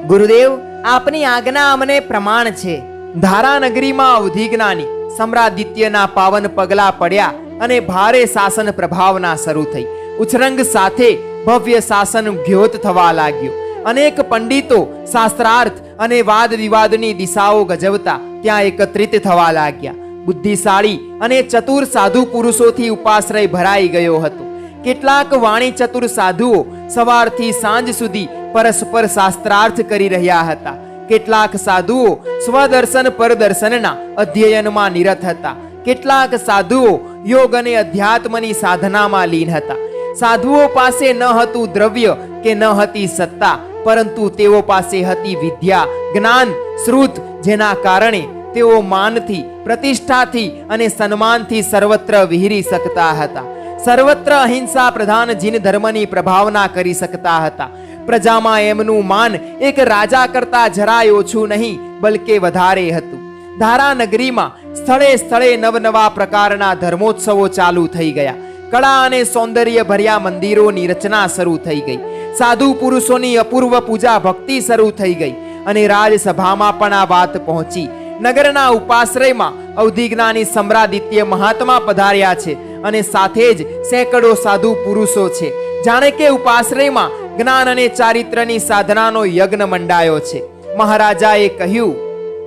ગુરુદેવ, આપની આજ્ઞા અમને પ્રમાણ છે. ધારાનગરીમાં અવધિજ્ઞાની સમ્રાદિત્યના પાવન પગલા પડ્યા અને ભારે શાસન પ્રભાવના શરૂ થઈ. ઉછરંગ સાથે ભવ્ય શાસન ઘ્યોત થવા લાગ્યો. અનેક પંડિતો શાસ્ત્રાર્થ અને વાદ વિવાદની દિશાઓ ગજવતા ત્યાં એકત્રિત થવા લાગ્યા. બુદ્ધિશાળી અને ચતુર સાધુ પુરુષોથી ઉપાશ્રય ભરાઈ ગયો હતો. કેટલાક વાણી ચતુર સાધુઓ સવારથી સાંજ સુધી પરસ્પર શાસ્ત્રાર્થ કરી રહ્યા હતા. કેટલાક સાધુઓ સ્વદર્શન પરદર્શનના અધ્યયનમાં નિરત હતા. કેટલાક સાધુઓ યોગ અને અધ્યાત્મની સાધનામાં લીન હતા. સાધુઓ પાસે ન હતું દ્રવ્ય કે ન હતી સત્તા, પરંતુ તેઓ પાસે હતી વિદ્યા, જ્ઞાન, શ્રુત, જેના કારણે તેઓ માનથી, પ્રતિષ્ઠાથી અને સન્માનથી સર્વત્ર વિહરી શકતા હતા. સર્વત્ર અહિંસા પ્રધાન જીન ધર્મની પ્રભાવના કરી શકતા હતા. પ્રજામાં એમનું માન એક રાજા કરતા જરાય ઓછું નહીં, બલકે વધારે હતું. ધારાનગરીમાં સ્થળે સ્થળે નવનવા પ્રકારના ધર્મોત્સવો ચાલુ થઈ ગયા. કળા અને સૌંદર્ય ભર્યા મંદિરોની રચના શરૂ થઈ ગઈ. સાધુ પુરુષોની અપૂર્વ પૂજા ભક્તિ શરૂ થઈ ગઈ અને રાજસભામાં પણ આ વાત પહોંચી. નગરના ઉપાશ્રયમાં અવધિજ્ઞાની સમ્રાદિત્ય મહાત્મા પધાર્યા છે અને સાથે જ સેંકડો સાધુ પુરુષો છે. જાણે કે ઉપાશ્રયમાં જ્ઞાન અને ચારિત્ર્યની સાધનાનો યજ્ઞ મંડાયો છે. મહારાજાએ કહ્યું,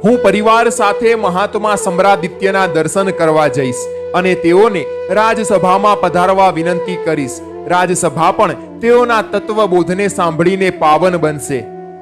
હું પરિવાર સાથે મહાત્મા સમ્રાદિત્યના દર્શન કરવા જઈશ અને તેઓને રાજસભામાં પધારવા વિનંતી કરીશ. રાજસભા પણ તેઓના તત્વબોધને સાંભળીને પાવન બનશે.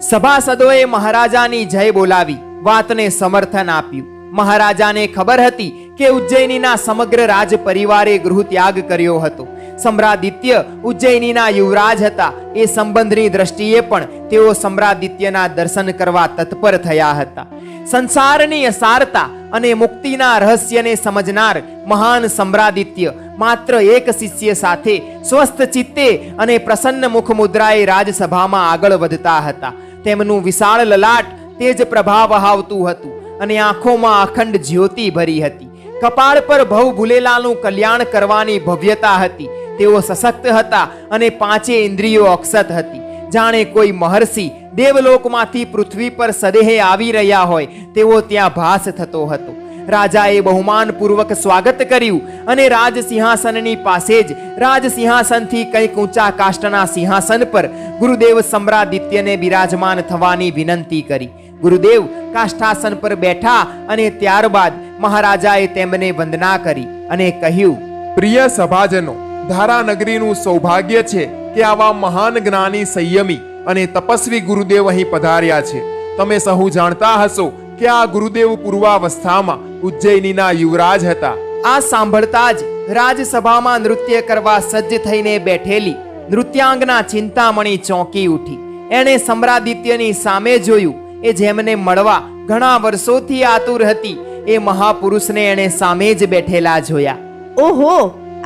સભાસદોએ મહારાજાની જય બોલાવી વાતને સમર્થન આપ્યું. મહારાજાને ખબર હતી કે ઉજ્જૈનીના સમગ્ર રાજ પરિવારે ગૃહ ત્યાગ કર્યો હતો. સમ્રાદિત્ય ઉજ્જૈનીના યુવરાજ હતા. એ સંબંધની દ્રષ્ટિએ પણ તેઓ સમ્રાદિત્યના દર્શન કરવા તત્પર થયા હતા. સંસારની અસારતા અને મુક્તિના રહસ્યને સમજનાર મહાન સમ્રાદિત્ય માત્ર એક શિષ્ય સાથે સ્વસ્થ ચિત્તે અને પ્રસન્ન મુખ મુદ્રાએ રાજસભામાં આગળ વધતા હતા. તેમનું વિશાળ લલાટ તેજ પ્રભા વહાવતું હતું અને આંખોમાં અખંડ જ્યોતિ ભરી હતી. કપાળ પર ભવ ભૂલેલાનું કલ્યાણ કરવાની ભવ્યતા હતી. તેઓ સશક્ત હતા અને પાંચે ઇન્દ્રિયો અક્ષત હતી. જાણે કોઈ મહર્ષિ દેવલોકમાંથી પૃથ્વી પર સદેહે આવી રહ્યા હોય તેવો ત્યાં ભાસ થતો હતો. રાજાએ બહુમાનપૂર્વક સ્વાગત કર્યું અને રાજ સિંહાસનની પાસે જ રાજસિંહાસનથી કંઈક ઊંચા કાષ્ટના સિંહાસન પર ગુરુદેવ સમ્રાદિત્યને બિરાજમાન થવાની વિનંતી કરી. ગુરુદેવ કાષ્ઠાસન પર બેઠા અને ત્યારબાદ મહારાજાએ તેમને વંદના કરી અને કહ્યું, પ્રિય સભાજનો, ધારાનગરીનું સૌભાગ્ય છે કે આવા મહાન જ્ઞાની, સંયમી અને તપસ્વી ગુરુદેવ અહીં પધાર્યા છે. તમે સહુ જાણતા હશો કે આ ગુરુદેવ પૂર્વાવસ્થામાં ઉજ્જૈનીના યુવરાજ હતા. આ સાંભળતા જ રાજસભામાં નૃત્ય કરવા સજ્જ થઈને બેઠેલી નૃત્યાંગના ચિંતામણી ચોંકી ઉઠી. એણે સમ્રાદિત્યની સામે જોયું. એ જેમને મળવા ઘણા વર્ષોથી આતુર હતી એ મહાપુરુષને એણે સામે જ બેઠેલા જોયા. ઓહો,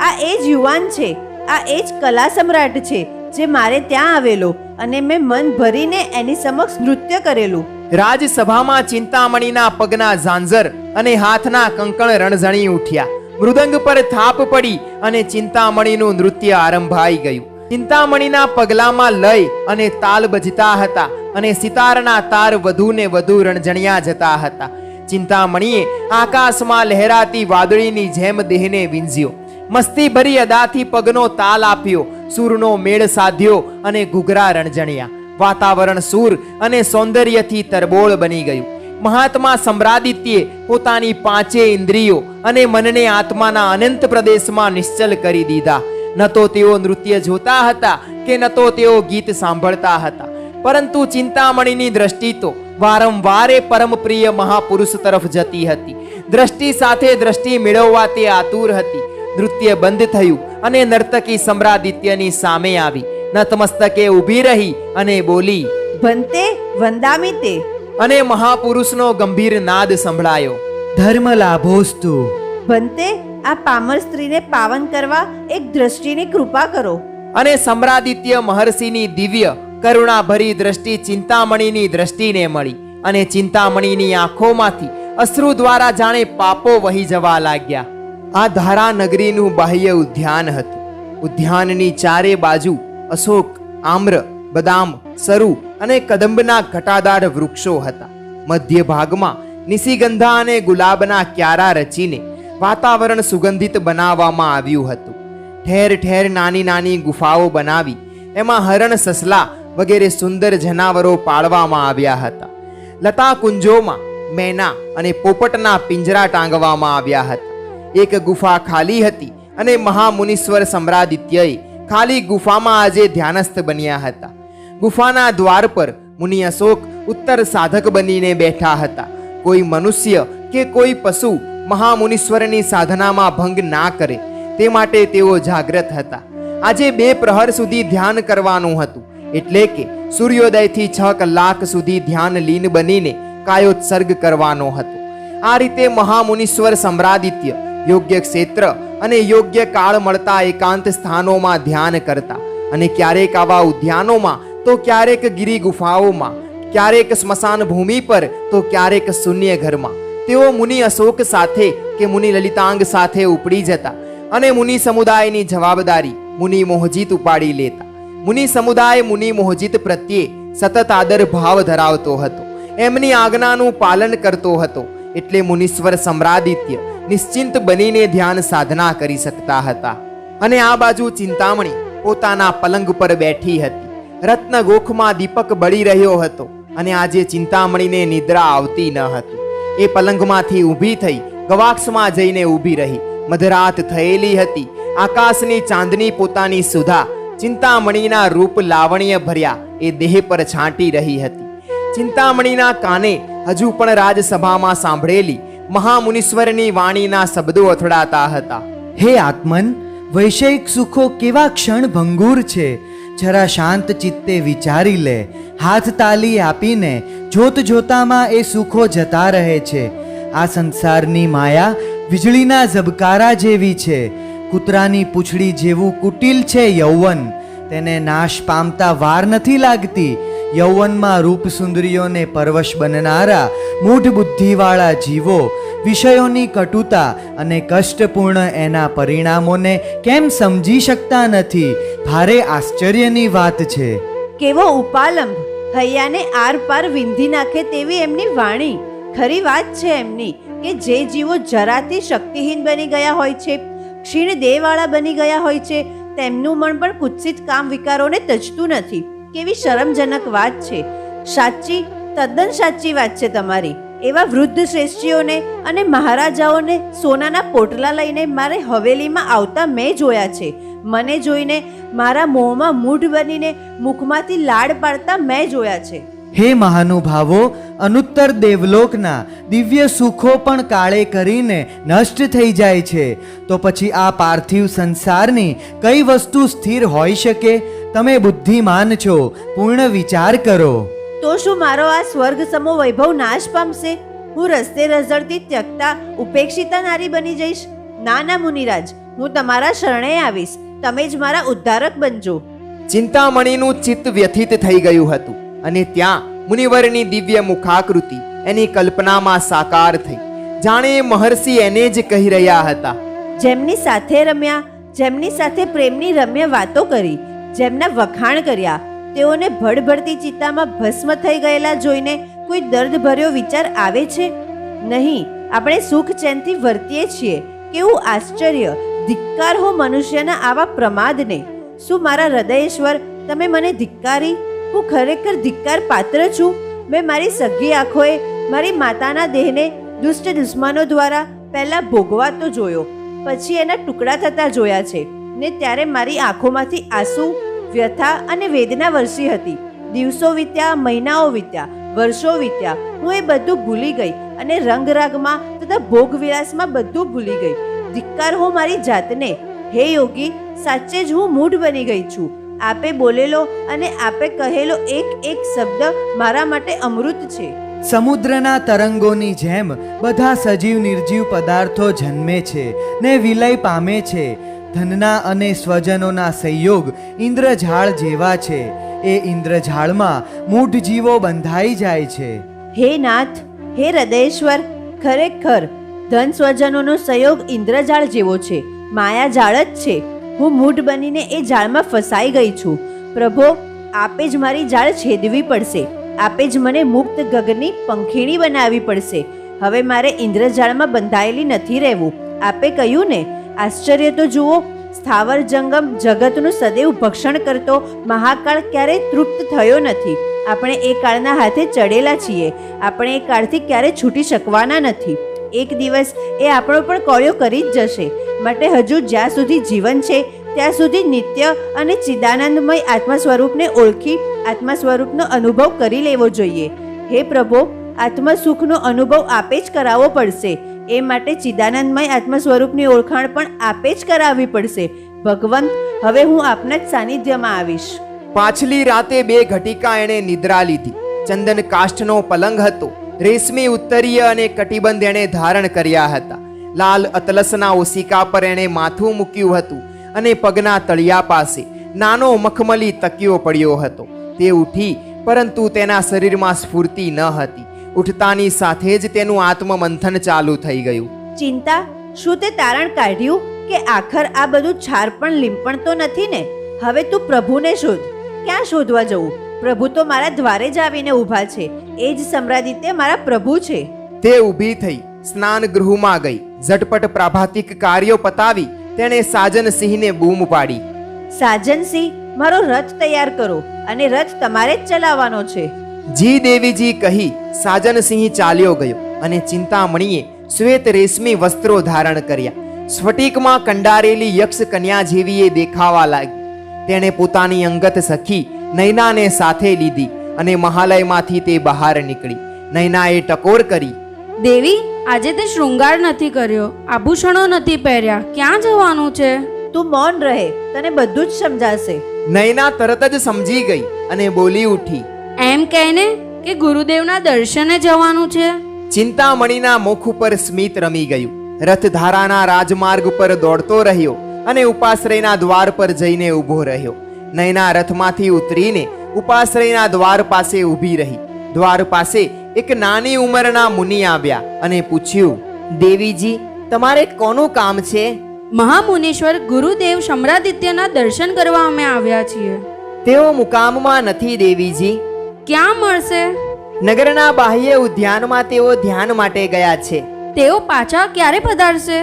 આ એ જ યુવાન છે. આ એ જ કલા સમ્રાટ છે જે મારે ત્યાં આવેલો અને મેં મન ભરીને એની સમક્ષ નૃત્ય કરેલું. રાજસભામાં ચિંતામણીના પગના ઝાંઝર અને હાથના કંકણ રણઝણી ઉઠ્યા. મૃદંગ પર થાપ પડી અને ચિંતામણીનું નૃત્ય આરંભાઈ ગયું. ચિંતામણીના પગલામાં લય અને તાલ બજતા હતા અને સિતારના તાર વધુ ને વધુ રણઝણિયા જતા હતા. ચિંતામણીએ આકાશમાં લહેરાતી વાદળીની જેમ દેહને વિંઝ્યો. મસ્તી ભરી અદાથી પગનો તાલ આપ્યો. સૂરનો મેળ સાધ્યો અને ઘૂઘરા રણઝણ્યા. વાતાવરણ સૂર અને સૌંદર્યથી તરબોળ બની ગયું. મહાત્મા સમ્રાદિત્યે પોતાની પાંચે ઇન્દ્રિયો અને મનને આત્માના અનંત પ્રદેશમાં નિશ્ચલ કરી દીધા. ન તો તેઓ નૃત્ય જોતા હતા કે ન તો તેઓ ગીત સાંભળતા હતા, પરંતુ ચિંતામણીની દ્રષ્ટિ તો વારંવાર પરમ પ્રિય મહાપુરુષ તરફ જતી હતી. દ્રષ્ટિ સાથે દ્રષ્ટિ મેળવવા તે આતુર હતી. નૃત્ય બંધ થયું અને નર્તકી સમ્રાદિત્યની સામે આવી. નતમસ્તકે ઊભી રહી અને બોલી, ભંતે વંદામી તે. અને મહાપુરુષનો ગંભીર નાદ સંભળાયો. ધર્મ લાભોસ્તુ. ભંતે, આ પામર સ્ત્રીને પાવન કરવા એક દ્રષ્ટિની કૃપા કરો. અને સમ્રાદિત્ય મહર્ષિની દિવ્ય કરુણાભરી દ્રષ્ટિ ચિંતામણીની દ્રષ્ટિને મળી અને ચિંતામણીની આંખોમાંથી અશ્રુ દ્વારા જાણે પાપો વહી જવા લાગ્યા. આ ધારાનગરીનું બાહ્ય ઉદ્યાન હતું. ઉદ્યાનની ચારે બાજુ અશોક, આમ્ર, બદામ, સરુ અને કદંબના ઘટાદાર વૃક્ષો હતા. મધ્ય ભાગમાં નિશિગંધા અને ગુલાબના ક્યારા રચીને વાતાવરણ સુગંધિત બનાવવામાં આવ્યું હતું. ઠેર ઠેર નાની નાની ગુફાઓ બનાવી એમાં હરણ, સસલા વગેરે સુંદર જનાવરો પાળવામાં આવ્યા હતા. લતા કુંજોમાં મેના અને પોપટના પિંજરા ટાંગવામાં આવ્યા હતા. એક ગુફા ખાલી હતી અને મહામુનીશ્વર સમ્રાદિત્યએ ખાલી ગુફામાં આજે ધ્યાનસ્થ બન્યા હતા. ગુફાના દ્વાર પર મુનિ અશોક ઉત્તર સાધક બનીને બેઠા હતા. કોઈ મનુષ્ય કે કોઈ પશુ મહામુનીશ્વરની સાધનામાં ભંગ ના કરે તે માટે તેઓ જાગ્રત હતા. આજે 2 પ્રહર સુધી ધ્યાન કરવાનું હતું, એટલે કે સૂર્યોદયથી 6 કલાક સુધી ધ્યાન લીન બનીને કાયોત્સર્ગ કરવાનો હતો. આ રીતે મહામુનીશ્વર સમ્રાદિત્ય યોગ્ય ક્ષેત્ર અને યોગ્ય કાળ મળતા એકાંત સ્થાનોમાં ધ્યાન કરતા અને ક્યારેક આવા ઉદ્યાનોમાં તો ક્યારેક ગિરી ગુફાઓમાં, ક્યારેક સ્મશાન ભૂમિ પર તો ક્યારેક શૂન્ય ઘરમાં તેઓ મુનિ અશોક સાથે કે મુનિ લલિતાંગ સાથે ઉપડી જતા અને મુનિ સમુદાયની જવાબદારી મુનિ મોહજીત ઉપાડી લેતા. મુનિ સમુદાય મુનિ મોહજીત પ્રત્યે સતત આદર ભાવ ધરાવતો હતો, એમની આજ્ઞાનું પાલન કરતો હતો, એટલે મુનીશ્વર સમ્રાદિત્ય નિશ્ચિંત બનીને ધ્યાન સાધના કરી શકતા હતા. અને આ બાજુ ચિંતામણી પોતાના પલંગ પર બેઠી હતી. રત્ન ગોખમાં દીપક બળી રહ્યો હતો અને આજે ચિંતામણીને નિદ્રા આવતી ન હતી. એ પલંગમાંથી ઊભી થઈ ગવાક્ષમાં જઈને ઊભી રહી. મધરાત થયેલી હતી. આકાશની ચાંદની પોતાની સુધા ચિંતામણીના રૂપ લાવણ્ય ભર્યા એ દેહ પર છાંટી રહી હતી. ચિંતામણીના કાને હજુ પણ રાજસભામાં સાંભળેલી મહામુનીશ્વરની વાણીના શબ્દો અથડાતા હતા. હે આત્મન, વૈષયિક સુખો કેવા ક્ષણ ભંગુર છે. જરા શાંત ચિત્તે વિચારી લે. હાથ તાલી આપીને જોત જોતામાં એ સુખો જતા રહે છે. આ સંસારની માયા વીજળીના ઝબકારા જેવી છે. કૂતરાની પૂંછડી જેવું કુટિલ છે યૌવન. તેને નાશ પામતા વાર નથી લાગતી. યૌવનમાં રૂપ સુંદરીઓને પરવશ બનનારા મૂઢ બુદ્ધિવાળા જીવો વિષયોની કટુતા અને કષ્ટપૂર્ણ એના પરિણામોને કેમ સમજી શકતા નથી? ભારે આશ્ચર્યની વાત છે. કેવો ઉપાલંબ! હૈયાને આર પાર વિંધી નાખે તેવી એમની વાણી. ખરી વાત છે એમની કે જે જીવો જરાથી શક્તિહીન બની ગયા હોય છે, ક્ષીણ દેહવાળા બની ગયા હોય છે, તેમનું મન પણ કુત્સિત કામ વિકારોને તજતું નથી. કેવી શરમજનક વાત છે. સાચી, તદ્દન સાચી વાત છે તમારી. એવા વૃદ્ધ શ્રેષ્ઠીઓને અને મહારાજાઓને સોનાના પોટલા લઈને મારે હવેલીમાં આવતા મેં જોયા છે. મને જોઈને મારા મોંમાં મૂઢ બનીને મુખમાંથી લાડ પાડતા મેં જોયા છે. હે મહાનુભાવો, અનુત્તર દેવલોકના દિવ્ય સુખો પણ કાળે કરીને નષ્ટ થઈ જાય છે, તો પછી આ પાર્થિવ સંસારની કઈ વસ્તુ સ્થિર હોઈ શકે? તમે બુદ્ધિમાન છો, પૂર્ણ વિચાર કરો. તો શું મારો આ સ્વર્ગ સમો વૈભવ નાશ પામશે? હું રસ્તે રઝળતી ત્યક્તા ઉપેક્ષિતા નારી બની જઈશ? ના ના મુનિરાજ, હું તમારા શરણે આવીશ. તમે જ મારા ઉદ્ધારક બનજો. ચિંતામણીનું ચિત્ત વ્યથિત થઈ ગયું હતું અને ત્યાં મુનિવરની દિવ્ય મુખાકૃતિ એની કલ્પનામાં સાકાર થઈ. જાણે એ મહર્ષિ એને જ કહી રહ્યા હતા. જેમની સાથે રમ્યા, જેમની સાથે પ્રેમની રમ્ય વાતો કરી, જેમના વખાણ કર્યા, તેઓને ભડભડતી ચિત્તામાં ભસ્મ થઈ ગયેલા જોઈને કોઈ દર્દભર્યો વિચાર આવે છે? નહીં, આપણે સુખ ચેનથી વર્તીએ છીએ. કેવું આશ્ચર્ય! ધિક્કાર હો મનુષ્યના આવા પ્રમાદને! શું મારા હૃદયેશ્વર, તમે મને ધિક્કારી? હું ખરેખર ધિક્કાર પાત્ર છું. મેં મારી સગી આંખોએ મારી માતાના દેહને દુષ્ટ દુશ્મનો દ્વારા પહેલાં ભોગવાતો જોયો, પછી એના ટુકડા થતા જોયા છે ને ત્યારે મારી આંખોમાંથી આંસુ, વ્યથા અને વેદના વરસી હતી. દિવસો વીત્યા, મહિનાઓ વીત્યા, વર્ષો વીત્યા. હું એ બધું ભૂલી ગઈ અને રંગરાગમાં તથા ભોગવિલાસમાં બધું ભૂલી ગઈ. ધિક્કાર હો મારી જાતને! હે યોગી, સાચે જ હું મૂઢ બની ગઈ છું. આપે બોલેલો અને આપે કહેલો એક એક શબ્દ મારા માટે અમૃત છે. સમુદ્રના તરંગોની જેમ બધા સજીવ નિર્જીવ પદાર્થો જન્મે છે ને વિલય પામે છે. ધનના અને સ્વજનોના સંયોગ ઇન્દ્રજાળ જેવા છે. એ ઇન્દ્રજાળમાં મૂઢ જીવો બંધાઈ જાય છે. હે નાથ, હે હૃદયેશ્વર, ખરેખર ધન સ્વજનોનો સંયોગ ઇન્દ્રજાળ જેવો છે, માયા જાળ જ છે. હું મૂઢ બનીને એ જાળમાં ફસાઈ ગઈ છું. પ્રભો, આપે જ મારી જાળ છેદવી પડશે. આપે જ મને મુક્ત ગગનની પંખીણી બનાવવી પડશે. હવે મારે ઇન્દ્રજાળમાં બંધાયેલી નથી રહેવું. આપે કહ્યું ને, આશ્ચર્ય તો જુઓ, સ્થાવર જંગમ જગતનું સદૈવ ભક્ષણ કરતો મહાકાળ ક્યારેય તૃપ્ત થયો નથી. આપણે એ કાળના હાથે ચડેલા છીએ. આપણે એ કાળથી ક્યારેય છૂટી શકવાના નથી. એક દિવસ એ આપણો પણ કોળિયો કરી જ જશે. માટે હજુ જ્યાં સુધી જીવન છે ત્યાં સુધી નિત્ય અને ચિદાનંદમય આત્મા સ્વરૂપને ઓળખી આત્મા સ્વરૂપનો અનુભવ કરી લેવો જોઈએ. હે પ્રભુ, આત્મા સુખનો અનુભવ આપે જ કરાવવો પડશે. એ માટે ચિદાનંદમય આત્મા સ્વરૂપની ઓળખાણ પણ આપે જ કરાવવી પડશે. ભગવંત, હવે હું આપના જ સાનિધ્યમાં આવીશ. પાછલી રાતે 2 ઘટિકા એણે નિદ્રા લીધી. ચંદન કાષ્ઠનો પલંગ હતો. રેશમી ઉત્તરીય અને કટિબંધ એણે ધારણ કર્યા હતા. લાલ અતલસના ઓશિકા પર એણે માથું મૂક્યું હતું અને પગના તળિયા પાસે નાનો મખમલી તકિયો પડ્યો હતો. તે ઉઠી, પરંતુ તેના શરીરમાં સ્ફૂર્તિ ન હતી. ઉઠતાની સાથે જ તેનું આત્મમંથન ચાલુ થઈ ગયું. ચિંતા, શું તે તારણ કાઢ્યું કે આખર આ બધું છાર પણ લીંપણ તો નથી ને? હવે તું પ્રભુને શોધ. ક્યાં શોધવા જવું? પ્રભુ તો મારા દ્વારે જ આવીને ઊભા છે. એ જ સમ્રાદિત્ય મારા પ્રભુ છે. તે ઊભી થઈ સ્નાન ગૃહમાં ગઈ. ઝટપટ પ્રાભાતિક કાર્યો પતાવી તેણે સાજનસિંહને બૂમ પાડી. સાજનસિંહ, મારો રથ તૈયાર કરો અને રથ તમારે જ ચલાવવાનો છે. જી દેવીજી કહી સાજનસિંહ ચાલ્યો ગયો અને ચિંતામણીએ શ્વેત રેશમી વસ્ત્રો ધારણ કર્યા. સ્ફટિકમાં કંડારેલી યક્ષ કન્યા જેવી એ દેખાવા લાગી. તેણે પોતાની અંગત સખી નૈનાને સાથે લીધી અને મહાલયમાંથી તે બહાર નીકળી. નૈનાએ ટકોર કરી, દેવી, આજે તે શૃંગાર નથી કર્યો, આભૂષણો નથી પહેર્યા, ક્યાં જવાનું છે? તું મૌન રહે, તને બધું જ સમજાશે. નૈના તરત જ સમજી ગઈ અને બોલી ઉઠી, એમ કહેને કે ગુરુદેવના દર્શને જવાનું છે. ચિંતામણીના મુખ ઉપર સ્મિત રમી ગયું. રથધારાના રાજમાર્ગ પર દોડતો રહ્યો અને ઉપાશ્રયના દ્વાર પર જઈને ઊભો રહ્યો. નૈના રથમાંથી ઉતરીને ઉપાશ્રયના દ્વાર પાસે ઊભી રહી. દ્વાર પાસે એક નાની ઉંમરના મુનિ આવ્યા અને પૂછ્યું, દેવીજી, તમારે કોનું કામ છે? મહામુનીશ્વર ગુરુદેવ સમ્રાદિત્યના દર્શન કરવા અમે આવ્યા છીએ. તેઓ મુકામમાં નથી દેવીજી. ક્યાં મળશે? નગરના બાહ્ય ઉદ્યાનમાં તેઓ ધ્યાન માટે ગયા છે. તેઓ પાછા ક્યારે પધારશે?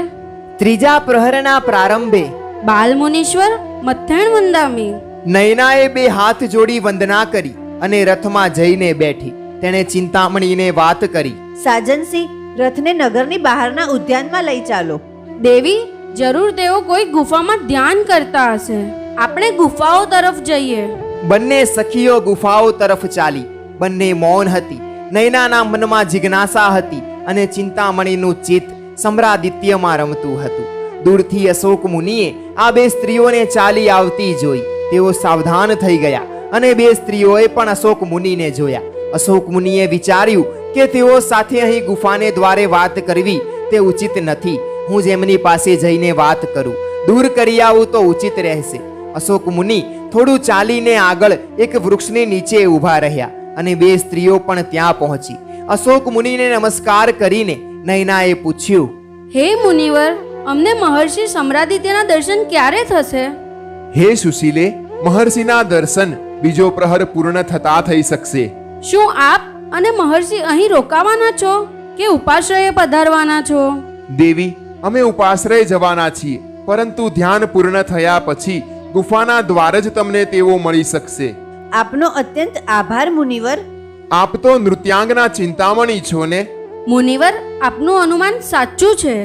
3જા પ્રહરના પ્રારંભે. બાલ મુનીશ્વર, મથેણ વંદામી. નૈનાએ 2 હાથ જોડી વંદના કરી અને રથમાં જઈને બેઠી. તેણે ચિંતામણીને વાત કરી, સાજનસિંહ, રથને નગરની બહારના ઉદ્યાનમાં લઈ ચાલો. દેવી, જરૂર તેઓ કોઈ ગુફામાં ધ્યાન કરતા હશે. આપણે ગુફાઓ તરફ જઈએ. બંને સખીઓ ગુફાઓ તરફ ચાલી. બંને મૌન હતી. નૈનાના મનમાં જિજ્ઞાસા હતી અને ચિંતામણીનું ચિત્ત સમ્રાદિત્યમાં રમતું હતું. દૂરથી અશોક મુનિએ આ 2 સ્ત્રીઓને ચાલી આવતી જોઈ. તેઓ સાવધાન થઈ ગયા અને 2 સ્ત્રીઓએ પણ અશોક મુનિને જોયા. અશોક મુનિએ વિચાર્યું કે તેઓ સાથે અહીં ગુફાને દ્વારે વાત કરવી તે ઉચિત નથી. હું જેમની પાસે જઈને વાત કરું, દૂર કરી આવું તો ઉચિત રહેશે. અશોક મુનિ થોડું ચાલીને આગળ એક વૃક્ષની નીચે ઊભા રહ્યા અને 2 સ્ત્રીઓ પણ ત્યાં પહોંચી. અશોક મુનિને નમસ્કાર કરીને નૈનાએ પૂછ્યું, હે મુનિવર, અમને મહર્ષિ સમ્રાદિત્યના દર્શન ક્યારે થશે? હે સુશીલે, મહર્ષિના દર્શન બીજો પ્રહર પૂર્ણ થતા થઈ શકશે. શું આપ અને મહર્ષિ અહીં રોકાવાના છો કે ઉપાશ્રયે પધારવાના છો? દેવી, અમે ઉપાશ્રય જવાના છીએ, પરંતુ ધ્યાન પૂર્ણ થયા પછી ગુફાના દ્વાર જ તમને તેઓ મળી શકશે. આપનો અત્યંત આભાર મુનિવર. આપ તો નૃત્યાંગના ચિંતામણી છો ને? મુનિવર, આપનું અનુમાન સાચું છે.